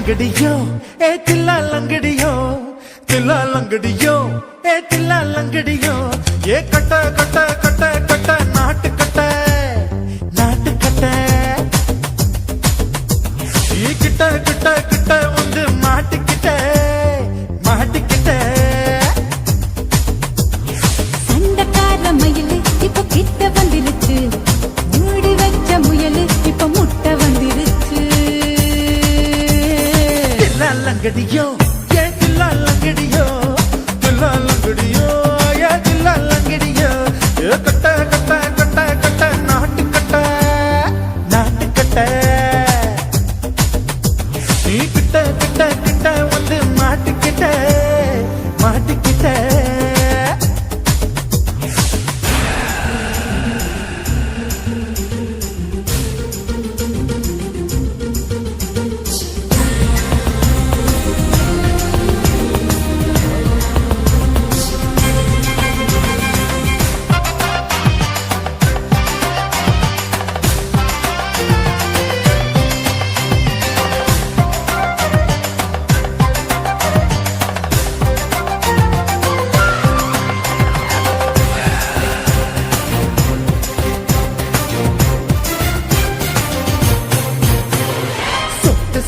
லங்கடியோ ஏ தில்லா லங்கடியோ தில்லா லங்கடியோ ஏ தில்லா லங்கடியோ ஏ கட்ட கட்ட கட்ட கட்ட நாட்டு கட்ட நாட்டு கட்ட ஈ கிட்ட கிட்ட கிட்ட வந்து மாட்டிக்கிட்ட மாட்டிக்கிட்ட சண்டக்கார மயிலு இப்ப கிட்ட வந்துருச்சு மூடி வச்ச முயலு இப்ப முட்டை வந்துருச்சு தில்லா லங்கடியோ ஏ தில்லா லங்கடியோ தில்லா லங்கடியோ ஏ தில்லா லங்கடியோ ஏ கட்ட கட்ட கட்ட கட்ட நாட்டு கட்ட நாட்டு கட்ட நீ கிட்ட கிட்ட கிட்ட வந்து மாட்டிக்கிட்ட மாட்டிக்கிட்ட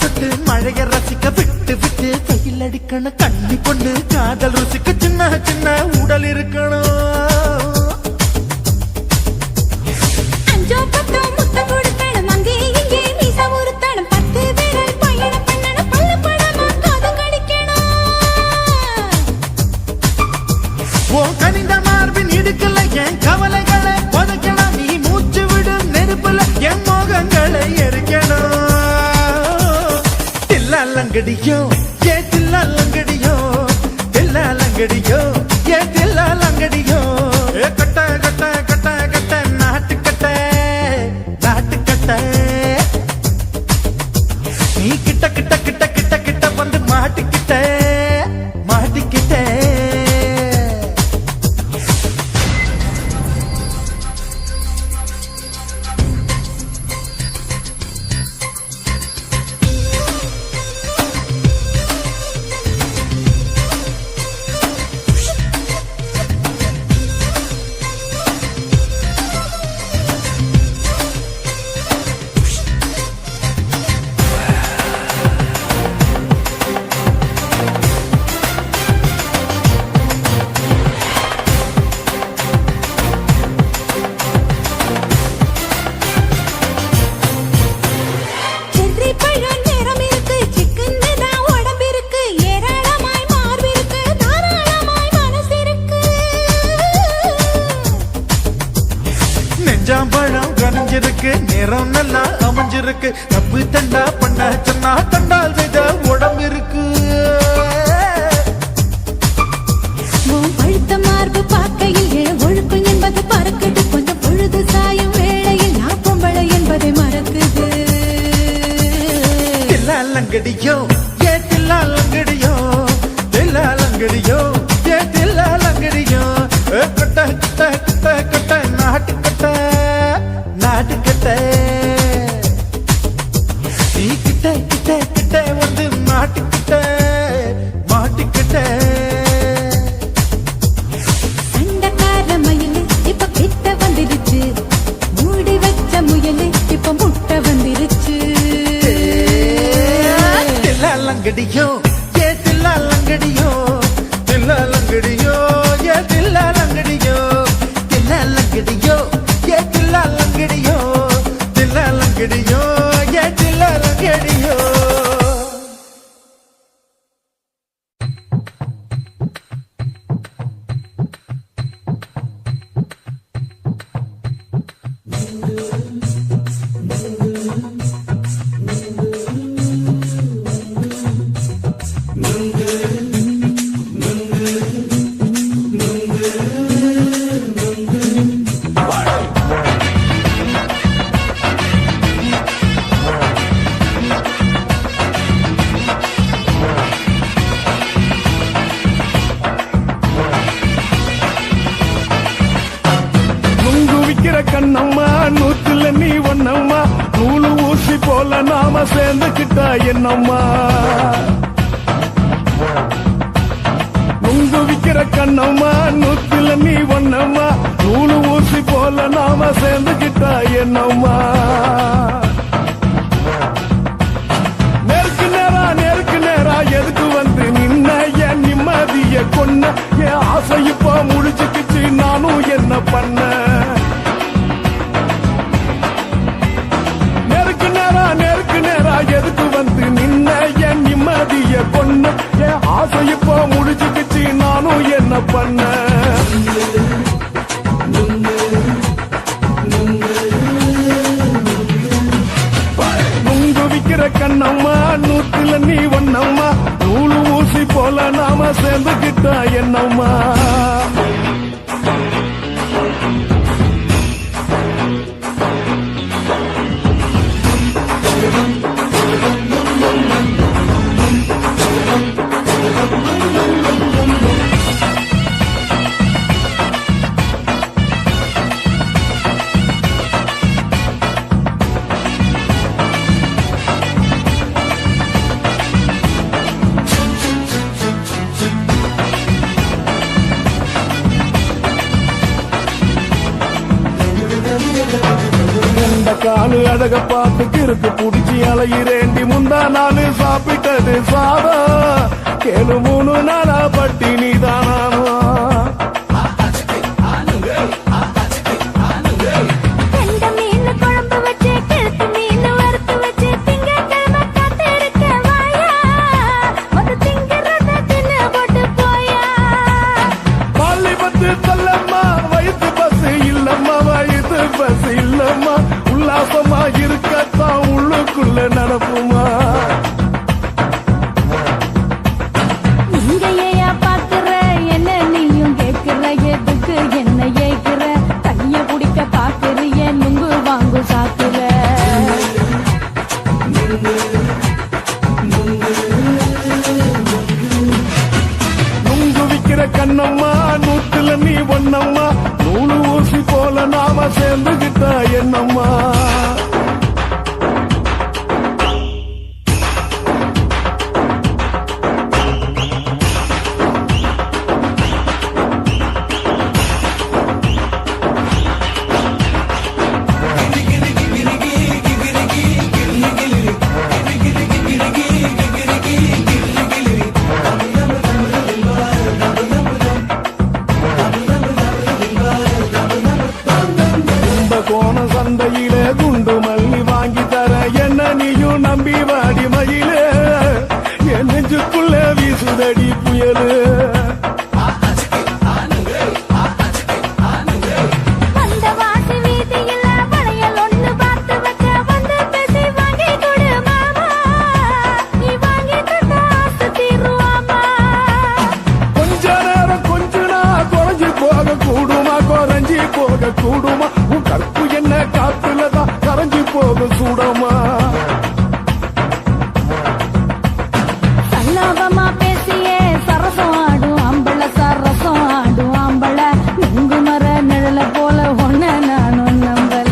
சுட்டு மழைய ரசிக்க விட்டு விட்டு வெயில் அடிக்கணும் கண்ணி பொண்ணு காதல் ருசிக்க சின்ன சின்ன உடல் இருக்கணும் அஞ்சோ பத்தோ முத்தம் கொடுக்கணும் அங்கே இங்கே மீச உறுத்தணும் 10 விரல் பயணம் பண்ணணும் பல்ல பழமா காது கடிக்கணும் ஓ கனிந்த மார்பின் இடுக்கல என் கவலைகளை புதைக்கணும் நீ மூச்சு விடும் நெருப்புல என் மோகங்களை எரிக்கணும் தில்லா லங்கடியோ ஏ தில்லா லங்கடியோ தில்லா லங்கடியோ ஏ தில்லா லங்கடியோ ஏ கட்ட கட்ட கட்ட கட்ட நாட்டு கட்ட நாட்டு கட்ட நீ கிட்ட கிட்ட கிட்ட கிட்ட கிட்ட வந்து மாட்டிக்கிட்ட மாட்டிக்கிட்ட செர்ரி பழம் நிறம் இருக்கு சிக்கன்னு தான் உடம்பு இருக்கு ஏராளமாய் மார்பு இருக்கு தாராளமாய் மனசு இருக்கு நெஞ்சாம்பழம் கனிஞ்சிருக்கு நிறம் நல்லா அமைஞ்சிருக்கு தப்பு தண்டா பண்ண சொன்னா தண்டால் செய்த உடம்பு இருக்கு உன் பழுத்த மார்பு பார்க்கையில் என் ஒழுக்கம் என்பது பறக்குது கொஞ்சம் பொழுது சாயும் வேளையில் நான் பொம்பளை என்பதை மறக்குது தில்லா லங்கடியோ ஏ தில்லா லங்கடியோ தில்லா லங்கடியோ ஏ தில்லா லங்கடியோ ஏ கட்ட கட்ட கட்ட கட்ட நாட்டு கட்ட நாட்டு கட்ட நீ கிட்ட கிட்ட கிட்ட வந்து மாட்டிக்கிட்ட மாட்டிக்கிட்ட சண்டக்கார மயிலு இப்ப கிட்ட வந்துருச்சு மூடி வச்ச முயலு இப்ப முட்டை வந்துருச்சு தில்லா விக்கிற கண்ணம்மா நூத்துல நீ ஒன்னம்மா நூலு ஊசி போல நாம சேர்ந்துக்கிட்டா என்னம்மா நுங்கு விக்கிற கண்ணம்மா நூத்துல நீ ஒன்னம்மா நூலு ஊசி போல நாம சேர்ந்துக்கிட்டா என்னம்மா நேருக்கு நேரா எதுக்கு வந்து நின்ன என் நிம்மதிய கொன்ன என் ஆசை இப்ப முடிச்சுக்கிச்சு நானும் என்ன பண்ண நேருக்கு நேரா எதுக்கு வந்து நின்ன என் நிம்மதிய கொன்ன என் ஆசை இப்ப முடிச்சுக்கிச்சு நானும் என்ன பண்ண நுங்கு விக்கிற கண்ணம்மா நூத்துல நீ ஒன்னம்மா நூலு ஊசி போல நாம சேர்ந்துக்கிட்டா என்னம்மா காலு அழக பார்த்து கிறுக்கு புடிச்சி அலையிறேண்டி முந்தா நானு சாப்பிட்டது சாதம் கேளு 3 நாளா பட்டினி தானாமா இல்லம்மா உல்லாசமா இருக்கத்தான் உள்ளுக்குள்ள நடப்புமா நீங்க ஏயா பாக்குற என்ன நீயும் கேக்குற எதுக்கு என்ன ஏக்குற கைய குடிக்க பாக்குறிய நுங்கு வாங்கு சாக்குற நுங்கு விக்கிற கண்ணம்மா நூத்துல நீ ஒன்னம்மா நூலு ஊசி போல நாம சேர்ந்துகிட்டா என்னம்மா சந்தையில குண்டு மல்லி வாங்கி தர என்ன நீயும் நம்பி வாடி மயில என் நெஞ்சுக்குள்ள வீசுதடி புயலு கூடுமா உன் கற்பு என்ன காத்துலதான் கரைஞ்சி போக சூடமா சல்லாபமா பேசியே சரசம் ஆடும் அம்பள சரசம் ஆடும் அம்பள நுங்கு மர நிழல போல ஒன்ன நானும் நம்பல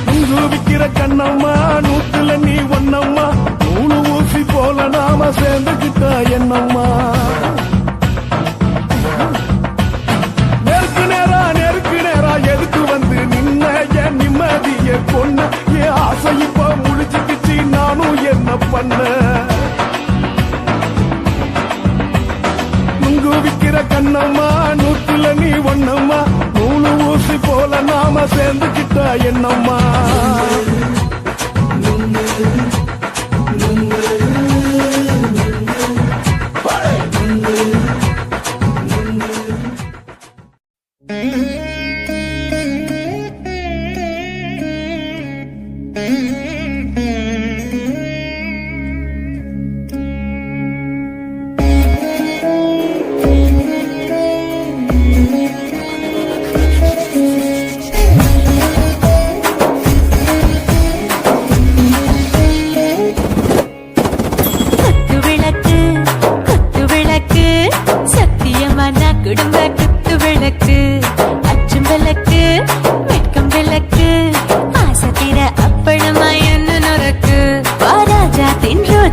நுங்கு விக்கிற கண்ணம்மா நூத்துல நீ ஒன்னம்மா நூலு ஊசி போல நாம சேர்ந்துக்கிட்டா என்னம்மா நேருக்கு நேரா எதுக்கு வந்து நின்ன என் நிம்மதிய கொன்ன என் ஆசை இப்ப முடிச்சுக்கிச்சு நானும் என்ன பண்ண நுங்கு விக்கிற கண்ணம்மா நூத்துல நீ ஒன்னம்மா நூலு ஊசி போல நாம சேர்ந்துக்கிட்டா என்னம்மா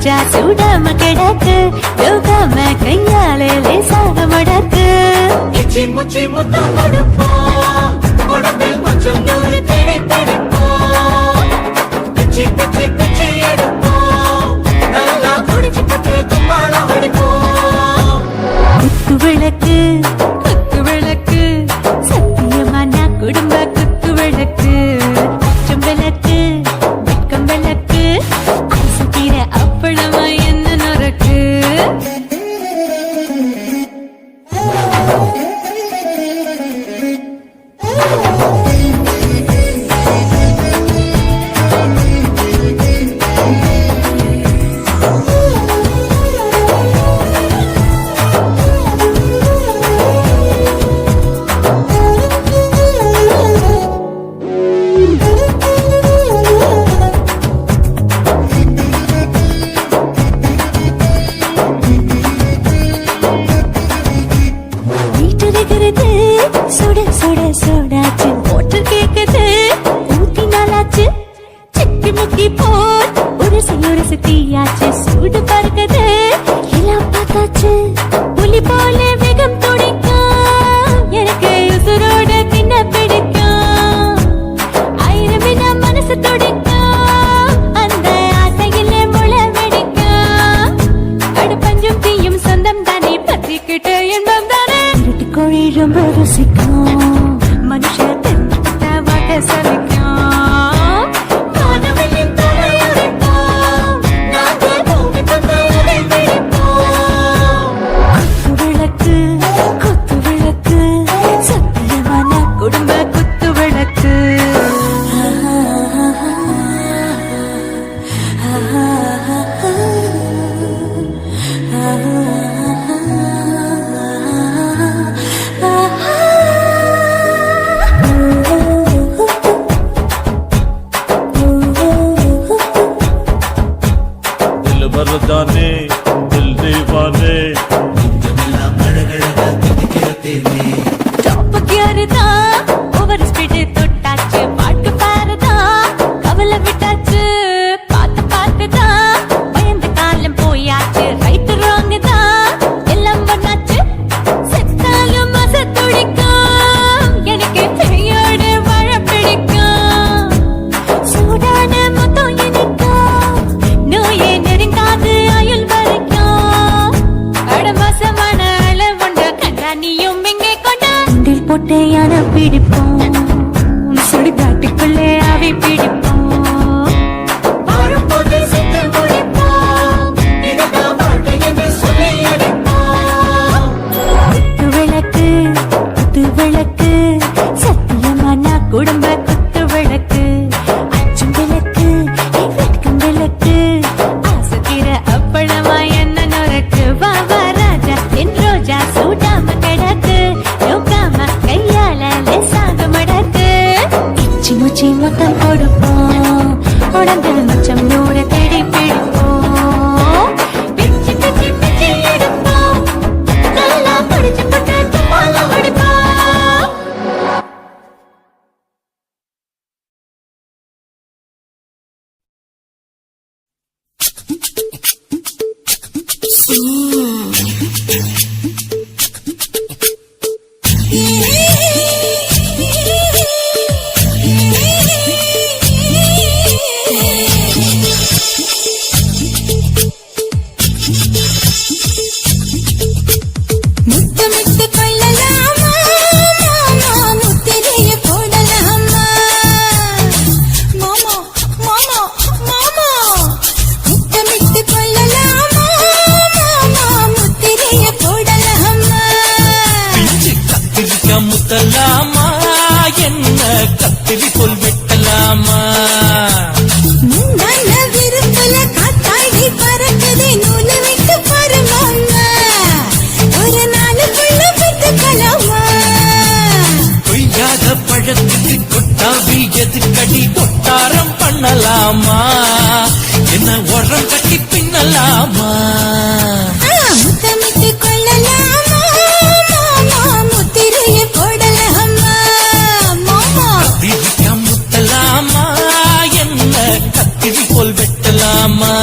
ரோஜா சூடாம கிடக்கு யோகாம கையாலே லேசாக மடக்கு இச்சி முச்சி முத்தம் கொடுப்போம் உடம்பில் கொஞ்சம் நூறு தேடி பிடிப்போம் பிச்சி பிச்சி பிச்சி எடுப்போம் நல்லா குடிச்சு பட்டு தும்பாலம் அடிப்போம் குத்து விளக்கு சத்தியமான குடும்ப குத்து விளக்கு அச்சம் விளக்கு வெட்கம் விளக்கு அசுகிற அப்பளமா என்ன நொறுக்கு சுட சுட சுடாச்சு போட்டு கேக்குது ஊத்தி நாளாச்சு சிக்கி முக்கி போல் உரசி தீயாச்சு சூடு பறக்குது எல்லாம் பார்த்தாச்சு புலி போல வேகம் துடிக்கும் எனக்கு உசுரோட தின்ன பிடிக்கும் ஆயிரம் வினா மனசு துடிக்கும் அந்த ஆசையில முளை வெடிக்கும் அடு பஞ்சும் தீயும் சொந்தம் தானே பற்றிக்கிட்டு என்பம் தானே கோழி ரொம்ப ருசிக்கும் மனுஷ தெரிஞ்சுக்கிட்ட வாட்ட சலிக்கும் மானவனின் தலையுரைப்போம் நாங்கள் பூமி பந்தலை பிடிப்போம் குத்து விளக்கு சத்தியமான குடும்ப குத்து விளக்கு தானே தில் தீவானே டாப் கியர்தா ஓவர் ஸ்பீட் தொட்டாச்சு பாட்டு பாருதா கவலை விட்டாச்சு பார்த்துதா பயந்து காலம் போயாச்சு ரைட் ராங் தான் எல்லாம் பண்ணாச்சு செத்தாலும் மச துடிக்கும் எனக்கு பெரியோடு வாழ பிடிக்கும் சூடான மொத்தம் எனக்கும் நோயே நெருங்காது ஆயுள் வரைக்கும் அடமாசமான அளவுண்ட கண்டானியும் எங்கே கொண்ட போட்டு யார பிடிப்போம் சுடுகாட்டுக்குள்ளே அவை பிடிப்போம் வாழும்போது செத்து முடிப்போம் இதுதான் வாழ்க்கை என்று சொல்லி அடிப்போம் குத்து விளக்கு சத்தியமான குடும்ப குத்து விளக்கு அச்சும் விளக்கு வெட்கம் விளக்கு ஆசுகிற அப்பளமா என்ன நொறுக்கு வா ராஜா என் ரோஜா சூடாம கிடக்கு யோகாம கையால லேசாக மடக்கு இச்சி முச்சி மொத்தம் கொடுப்போம் உடம்பில் மச்சம் நூறு தேடி பிடிப்போம் பிச்சி பிச்சி பிச்சி எடுப்போம் நல்லா படிச்சு போட்டு தும்பாலம் அடிப்போம் முத்தமிட்டு கொள்ளலாமா மாமா முத்திரைய போடலாமா மாமா மாமா மாமா முத்தமிட்டு கொள்ளலாமா மாமா முத்திரைய போடலாமா கத்திரிக்க முத்தலாமா என்ன கத்திரி போல் வெட்டலாமா முன்னால விரும்பல காத்தாடி பறக்குது நூலு விட்டு பாரு மாமா ஒரு நாளுக்குள்ள விட்டுக்கலாமா கொய்யாத பழத்துக்கு கொட்டாவி எதுக்கடி கொட்டாரம் பண்ணலாமா என்ன உரம் கட்டி பின்னலாமா முத்தமிட்டு கொள்ளலாமா மாமா முத்திரைய போடலாமா மாமா கத்திரிக்க முத்தலாமா என்ன கத்திரி போல் வெட்டலாமா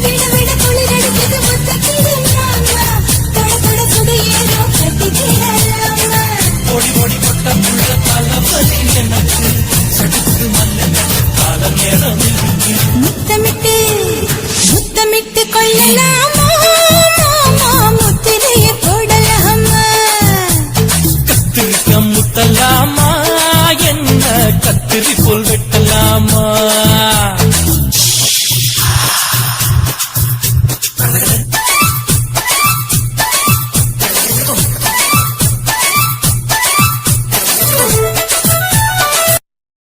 விட விட குளிர் அடிக்குது முத்தக்கிடலாமா தொட தொட சுடு ஏதோ கட்டிக்கிடலாமா ஓடி ஓடி கொட்ட முள்ள தலவலி எனக்கு சடுக்கு மல்ல கால நேரம் முத்தமிட்டு முத்தமிட்டு கொள்ளலாமா முத்திரைய போடலாமா கத்திரிக்க முத்தலாமா என்ன கத்திரி போல் வெட்டலாமா